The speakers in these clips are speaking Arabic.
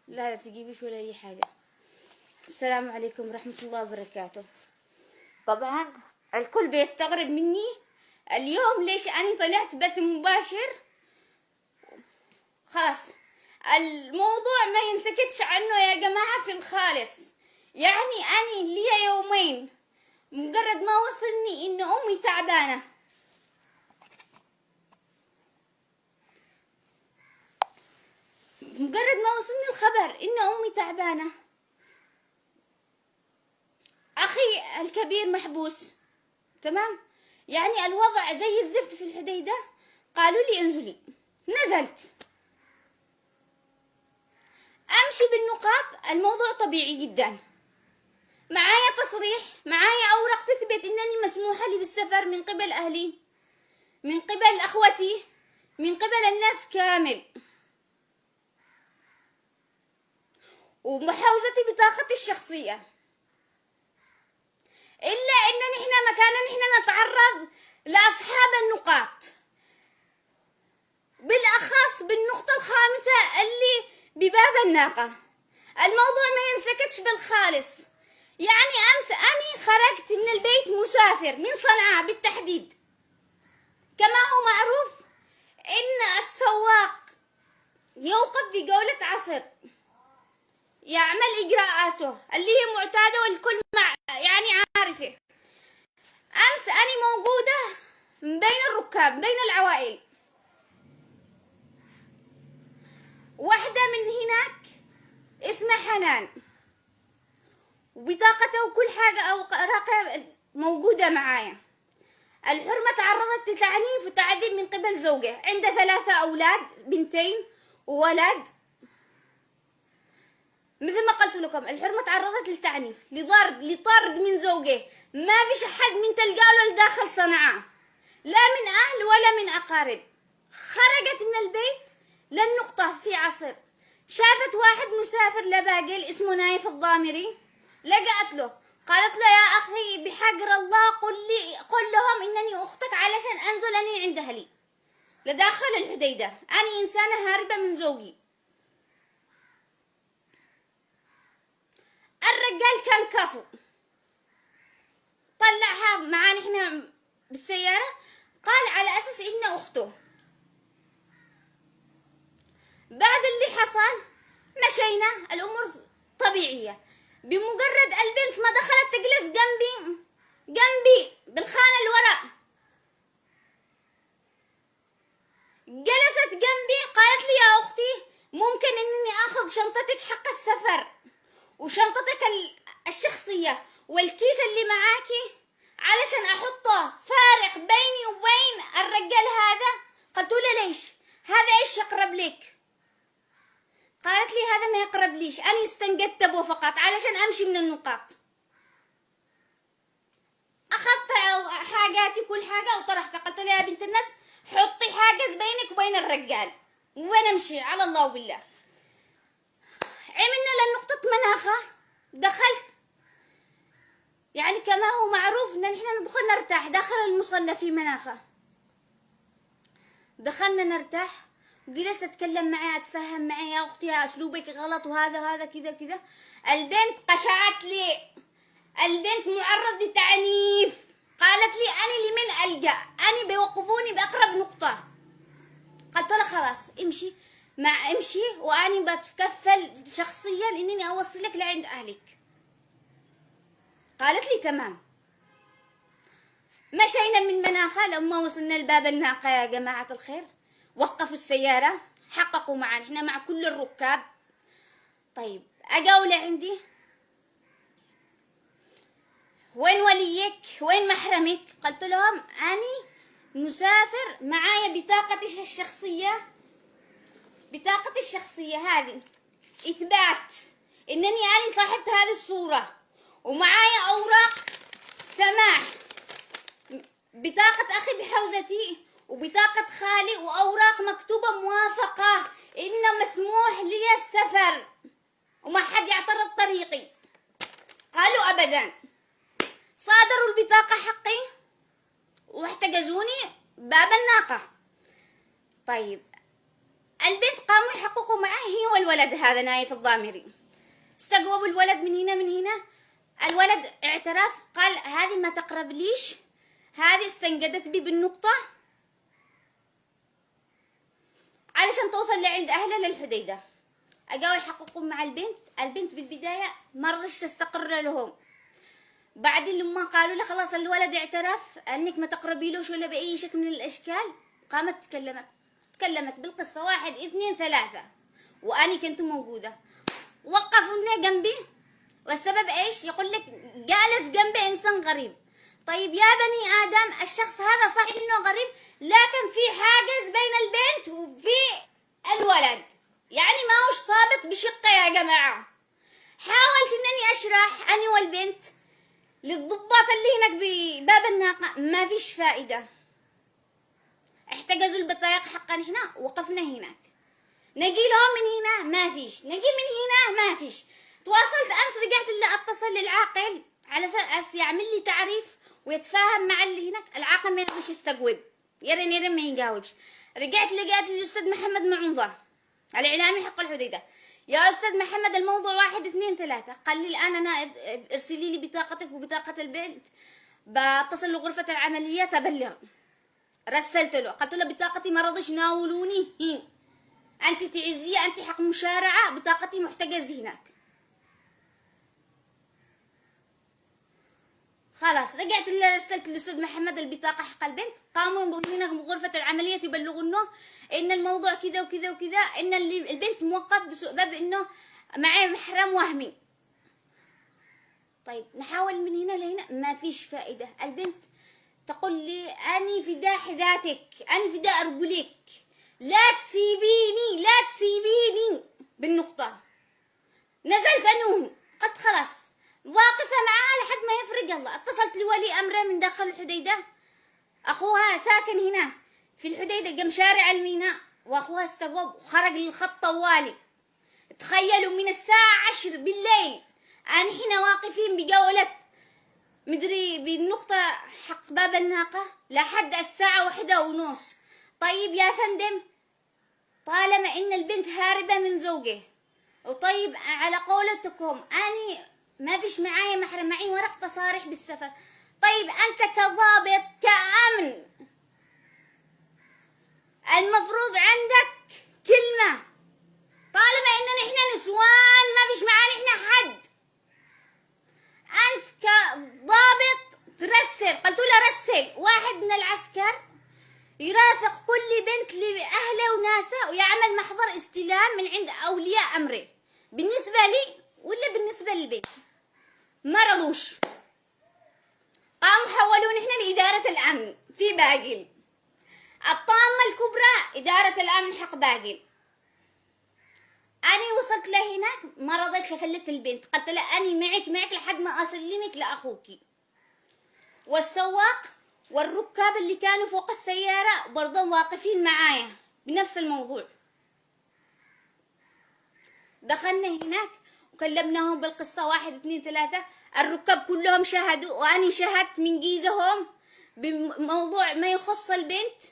لا لا تجيبيش ولا أي حاجة. السلام عليكم ورحمة الله وبركاته. طبعا الكل بيستغرب مني اليوم ليش أنا طلعت بث مباشر. خلاص الموضوع ما ينسكتش عنه يا جماعة في الخالص. يعني أنا لي يومين مجرد ما وصلني إن أمي تعبانة، مجرد ما وصلني الخبر إن أمي تعبانة، أخي الكبير محبوس، تمام؟ يعني الوضع زي الزفت في الحديدة. قالوا لي انزلي، نزلت أمشي بالنقاط. الموضوع طبيعي جدا، معايا تصريح، معايا أوراق تثبت إنني مسموحة لي بالسفر من قبل أهلي، من قبل أخوتي، من قبل الناس كامل، ومحاوزتي بطاقتي الشخصية. إلا إن نحن مكانا نحن نتعرض لأصحاب النقاط، بالأخص بالنقطة الخامسة اللي بباب الناقة. الموضوع ما ينسكتش بالخالص. يعني أمس أنا خرجت من البيت مسافر من صنعاء بالتحديد. كما هو معروف إن السواق يوقف في جولة عصر، يعمل إجراءاته اللي هي معتادة والكل يعني عارفة. أمس أنا موجودة بين الركاب، بين العوائل. واحدة من هناك اسمها حنان، وبطاقتها وكل حاجة أو رقم موجودة معايا. الحرمة تعرضت لتعنيف وتعذيب من قبل زوجها، عنده 3 أولاد، بنتين وولد. مثل ما قلت لكم الحرمة تعرضت للتعنيف، لضرب، لطرد من زوجه. ما فيش أحد من تلقاه له داخل صنعاء، لا من أهل ولا من أقارب. خرجت من البيت للنقطة في عصر، شافت واحد مسافر لباقل اسمه نايف الضامري، لجأت له، قالت له يا أخي بحجر الله قل لهم إنني أختك علشان أنزل أني عند أهلي لداخل الحديدة. أنا إنسانة هاربة من زوجي. الرجال كان كفو، طلعها معانا احنا بالسيارة، قال على أساس إن أخته. بعد اللي حصل مشينا، الأمور طبيعية. بمجرد البنت ما دخلت تجلس جنبي بالخانة اللي وراء، جلست جنبي، قالت لي يا أختي ممكن إني أخذ شنطتك حق السفر وشنطتك الشخصية والكيس اللي معاكي علشان أحطه فارق بيني وبين الرجال هذا؟ قلت له ليش؟ هذا إيش يقرب لك؟ قالت لي هذا ما يقرب ليش، أنا استنجدت به فقط علشان أمشي من النقاط. أخذت حاجاتي كل حاجة وطرحتها. قلت لها يا بنت الناس حطي حاجز بينك وبين الرجال ونمشي على الله وبالله. عملنا لنقطة مناخة، دخلت. يعني كما هو معروف إن نحن ندخل نرتاح داخل المصلى في مناخة. دخلنا نرتاح وجلست أتكلم معي، أتفهم معي، يا أختي يا أسلوبك غلط وهذا كذا كذا. البنت قشعت لي، البنت معرض لتعنيف. قالت لي أنا لمن ألجأ؟ أنا بيوقفوني بأقرب نقطة. قلت لها خلاص امشي امشي وأنا بتكفل شخصيا إنني أوصلك لعند أهلك. قالت لي تمام. مشينا من مناخة لما وصلنا لباب الناقة يا جماعة الخير، وقفوا السيارة، حققوا معنا احنا مع كل الركاب. طيب أجوا لعندي، وين وليك؟ وين محرمك؟ قلت لهم أنا مسافر، معايا بطاقتي الشخصية، بطاقتي الشخصية هذه إثبات إنني أنا صاحبت هذه الصورة، ومعايا أوراق سماح، بطاقة أخي بحوزتي وبطاقة خالي وأوراق مكتوبة موافقة إنه مسموح لي السفر وما حد يعترض طريقي. قالوا أبدا. صادروا البطاقة حقي واحتجزوني باب الناقة. طيب البنت قاموا يحققوا معاه هي والولد هذا نايف الضامري. استقووا الولد من هنا من هنا. الولد اعترف، قال هذه ما تقرب ليش، هذه استنقدت بي بالنقطة علشان توصل لعند أهلها للحديدة. أجاوا يحققوا مع البنت. البنت بالبداية ما رضيش تستقر لهم. بعدين لما قالوا له خلاص الولد اعترف انك ما تقربي له ولا باي شكل من الاشكال، قامت تكلمت بالقصه 1 2 3 واني كنت موجوده. وقفوا جنبي، والسبب ايش؟ يقول لك جالس جنبي انسان غريب. طيب يا بني ادم، الشخص هذا صحيح انه غريب، لكن في حاجز بين البنت وفي الولد، يعني ما هوش صابت بشقه يا جماعه. حاولت انني اشرح اني والبنت للضباط اللي هناك بباب الناقة، ما فيش فائدة. احتجزوا البطايق حقا هنا، وقفنا هناك نجي لهم من هنا ما فيش، نجي من هنا ما فيش. تواصلت امس، رجعت اللي اتصل للعاقل على اساس يعمل لي تعريف ويتفاهم مع اللي هناك. العاقل ما يقدرش يستجوب، يرن ما يجاوبش. رجعت لقيت الاستاذ محمد معوضة الاعلامي حق الحديدة. يا استاذ محمد الموضوع 1 2 3. قال لي الان انا ارسلي لي بطاقتك وبطاقة البنت، بتصل لغرفة العملية تبلغ. رسلت له، قلت له بطاقتي ما رضوش يناولوني هين، انت تعزية، انت حق مشارعة، بطاقتي محتجز هناك. خلاص رجعت اللي رسلت الاستاذ محمد البطاقة حق البنت. قاموا هنا بغرفة العملية يبلغونه ان الموضوع كذا وكذا وكذا، ان البنت موقف بسبب انه معاه محرم وهمي. طيب نحاول من هنا لهنا، ما فيش فائدة. البنت تقول لي اني فداء حداتك، اني فداء رجلك، لا تسيبيني لا تسيبيني بالنقطة. نزلت انوه، قلت خلاص واقفة معاها لحد ما يفرق الله. اتصلت لولي امره من داخل الحديدة، اخوها ساكن هنا في الحديدة جنب شارع الميناء، واخوها استجوب وخرج للخط طوالي. تخيلوا من الساعة 10 بالليل أنا هنا واقفين بجولة مدري بالنقطة حق باب الناقة لحد الساعة 1:30. طيب يا فندم، طالما إن البنت هاربة من زوجه، وطيب على قولتكم أني ما فيش معايا محرم، معي ورق تصاريح بالسفر. طيب أنت كضابط كأمن المفروض عندك كلمة، طالما إننا إحنا نسوان ما فيش معانا إحنا حد. أنت كضابط ترسل. قلت له رسل 1 من العسكر يرافق كل بنت لأهله وناسه ويعمل محضر استلام من عند أولياء أمره بالنسبة لي ولا بالنسبة للبنت. ما رضوش، قاموا حولون إحنا لإدارة الأمن في باقل. الطامة الكبرى إدارة الأمن حق باقل. أنا وصلت لهناك ما رضيتش أفلت البنت، قلت له أني معك لحد ما أسلمك لأخوكي. والسواق والركاب اللي كانوا فوق السيارة برضو واقفين معايا بنفس الموضوع. دخلنا هناك وكلمناهم بالقصة 1 2 3. الركاب كلهم شاهدوا، وأني شهدت من جيزهم بموضوع ما يخص البنت،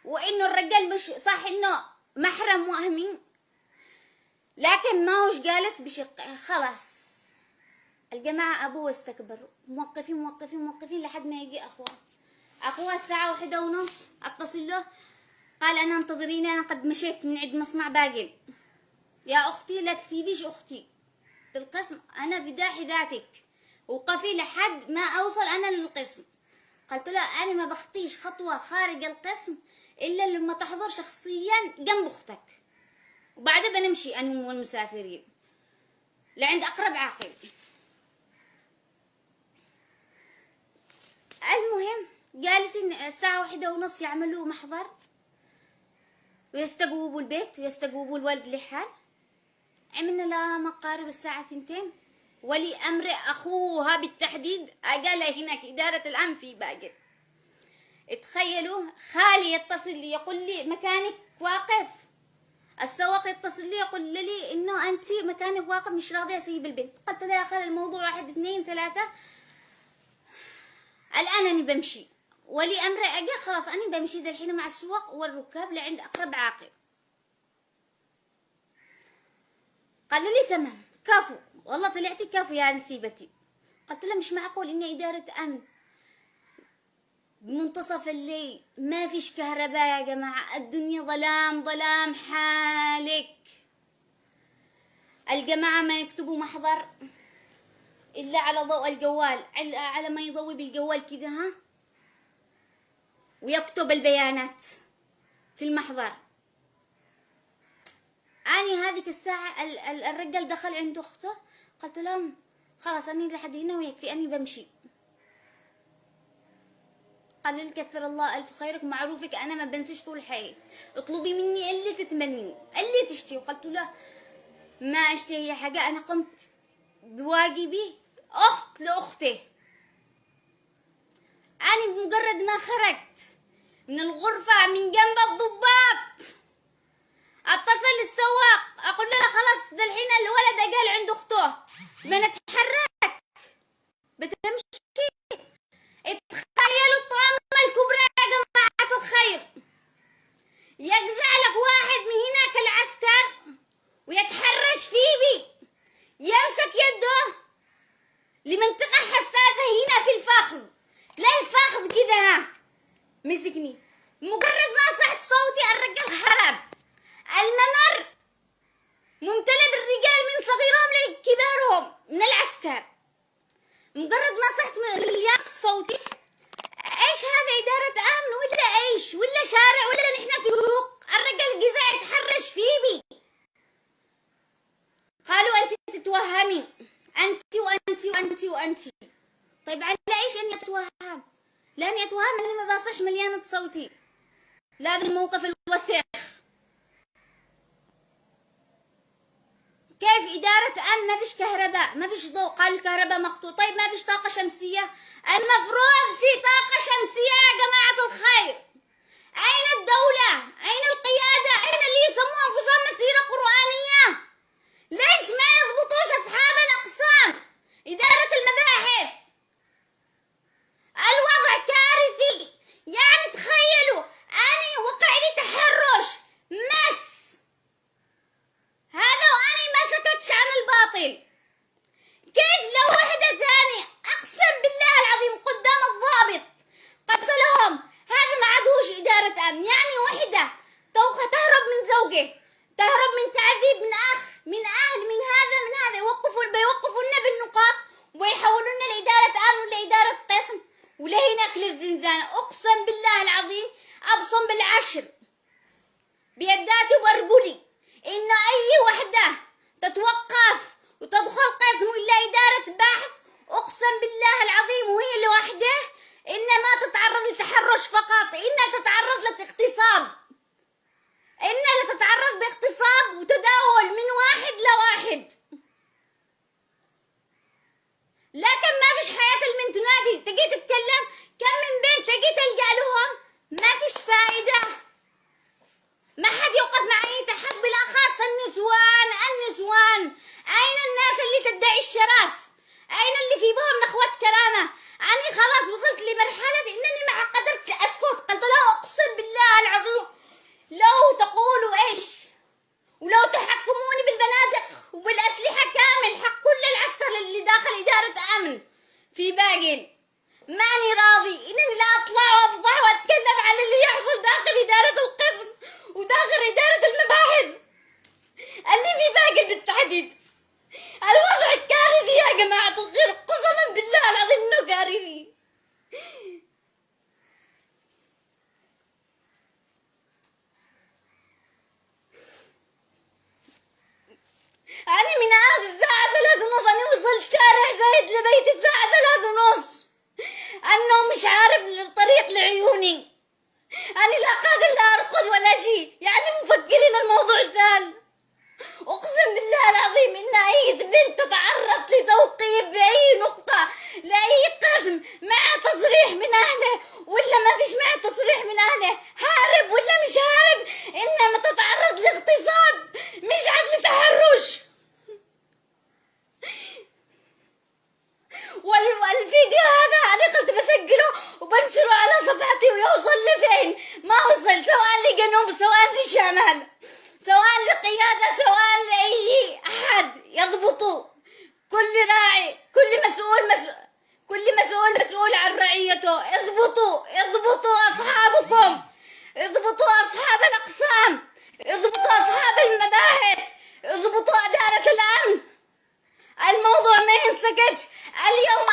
وإنه الرجال مش صح إنه محرم وهمي، لكن ما هوش جالس بشقه. خلاص الجماعة أبوه استكبروا، موقفين لحد ما يجي أخوها الساعة 1:30. أتصل له، قال أنا انتظريني، أنا قد مشيت من عند مصنع باقل. يا أختي لا تسيبيش أختي بالقسم، أنا فداء حداتك، وقفي لحد ما أوصل أنا للقسم. قلت له أنا ما بخطيش خطوة خارج القسم إلا لما تحضر شخصيا جنب أختك، وبعدها بنمشي أنا والمسافرين لعند أقرب عاقل. المهم جالسين الساعة 1:30 يعملوا محضر ويستجوبوا البيت ويستجوبوا الولد لحال. عملنا لا مقارب الساعة 2. ولي أمر أخوها بالتحديد أجال هناك إدارة الأمن في باقر. تخيلوا خالي يتصل لي يقول لي مكانك واقف، السواق يتصل لي يقول لي إنه أنت مكانك واقف مش راضية أسيب البنت. قلت له يا خال الموضوع 1 2 3، الآن أنا بمشي. ولي أمر أجا خلاص أنا بمشي الحين مع السواق والركاب لعند أقرب عاقل. قال لي تمام كفو، والله طلعتي كفو يا نسيبتي. قلت له مش معقول إني إدارة أمن بمنتصف الليل ما فيش كهرباء يا جماعة، الدنيا ظلام ظلام حالك. الجماعة ما يكتبوا محضر إلا على ضوء الجوال، على ما يضوي بالجوال كده ها، ويكتب البيانات في المحضر. أني هذيك الساعة الرجال دخل عند أخته، قلت لهم خلاص أني لحد هنا ويكفي، أني بمشي. قال لي كثر الله ألف خيرك، معروفك أنا ما بنسيش طول حياتي، اطلبي مني اللي تتمنيه اللي تشتهي. قلت له ما أشتهي حاجة، أنا قمت بواجبي أخت لأختي. أنا بمجرد ما خرجت من الغرفة من جنب الضباط اتصل السواق اقول له خلاص ده الحين الولد قال عند اخته بنتحرك بتمشي. تخيلوا الطامة الكبرى يا جماعة الخير، يجزع لك واحد من هناك العسكر ويتحرش فيه بي، يمسك يده لمنطقة حساسة هنا في الفخذ، لا الفخذ كده ها، مسكني مجرد ما صحت صوتي الرجال خرب. الممر ممتلئ بالرجال من صغيرهم لكبارهم من العسكر. مجرد ما صحت من رياض صوتي، ايش هذا إدارة أمن ولا ايش ولا شارع ولا نحن في سوق؟ الرجال جزع يتحرش فيبي. قالوا انت تتوهمي، انت وانت وانت وانت. طيب على ايش اني اتوهم؟ لاني اتوهم اني ما بصش مليانة صوتي، لا الموقف الوسخ. كيف إدارة أمن ما فيش كهرباء ما فيش ضوء؟ قالوا الكهرباء مقطوع. طيب ما فيش طاقة شمسية؟ المفروض في طاقة شمسية يا جماعة الخير. أين الدولة؟ أين القيادة؟ أين اللي يسمون أنفسهم مسيرة قرآنية؟ ليش ما يضبطوش أصحاب الأقسام؟ إدارة المباحث الوضع كارثي. يعني تخيلوا أنا وقع لي تحرش مس هذا وأنا ما سكتش عن الباطل، كيف لو وحدة ثانية أقسم بالله العظيم قدام الضابط قلت لهم هذا ما عادوش إدارة أمن. يعني وحدة تهرب من زوجه، تهرب من تعذيب من أخ من أهل من هذا بيوقفونا بالنقاط ويحولونا لإدارة أمن لإدارة قسم ولهناك للزنزانة. أقسم بالله العظيم أبصم بالعشر بيداتي وبرجلي إن أي وحدة تتوقف وتدخل قسم إلا إدارة بحث، أقسم بالله العظيم وهي لوحده إنما تتعرض لتحرش فقط، إنها تتعرض لاغتصاب، إنها تتعرض لاغتصاب وتداول من واحد لواحد. لكن ما فيش حياة المن تنادي، تجي تتكلم كم من بنت تجي تلقى لهم ما فيش فائدة، ما حد يوقف معي تحت، بالأخص النسوان. أين الناس اللي تدعي الشرف؟ أين اللي في بهم نخوة كرامة؟ أنا خلاص وصلت لمرحلة إنني ما قدرت أسكت. قلت له أقسم بالله العظيم لو تقولوا إيش ولو تحكموني بالبنادق وبالأسلحة كامل حق كل العسكر اللي داخل إدارة أمن في باقي، ماني راضي إنني لا أطلع وأفضح وأتكلم على اللي يحصل داخل إدارة القسم وداخل إدارة المباحث اللي في باقي بالتحديد. الوضع كارثي يا جماعة الخير، قسما بالله العظيم إنه كارثي. أنا من الساعة 3:30 أنا وصلت شارع زايد لبيت الساعة 3:30. النوم مش عارف الطريق لعيوني، أنا لا قادر لا أرقد ولا شيء. يعني مفكرين الموضوع سهل. أقسم بالله العظيم إن أي بنت تتعرض لتوقيف بأي نقطة لأي قسم مع تصريح من أهله ولا ما فيش مع تصريح من أهله، هارب ولا مش هارب، إنما تتعرض لاغتصاب مش عاد لتحرش. والفيديو هذا أنا قلت بسجله وبنشره على صفحتي ويوصل لفين ما وصل، سواء لجنوب سواء لشمال سواء لقيادة سواء لأي أحد. سكتش. اليوم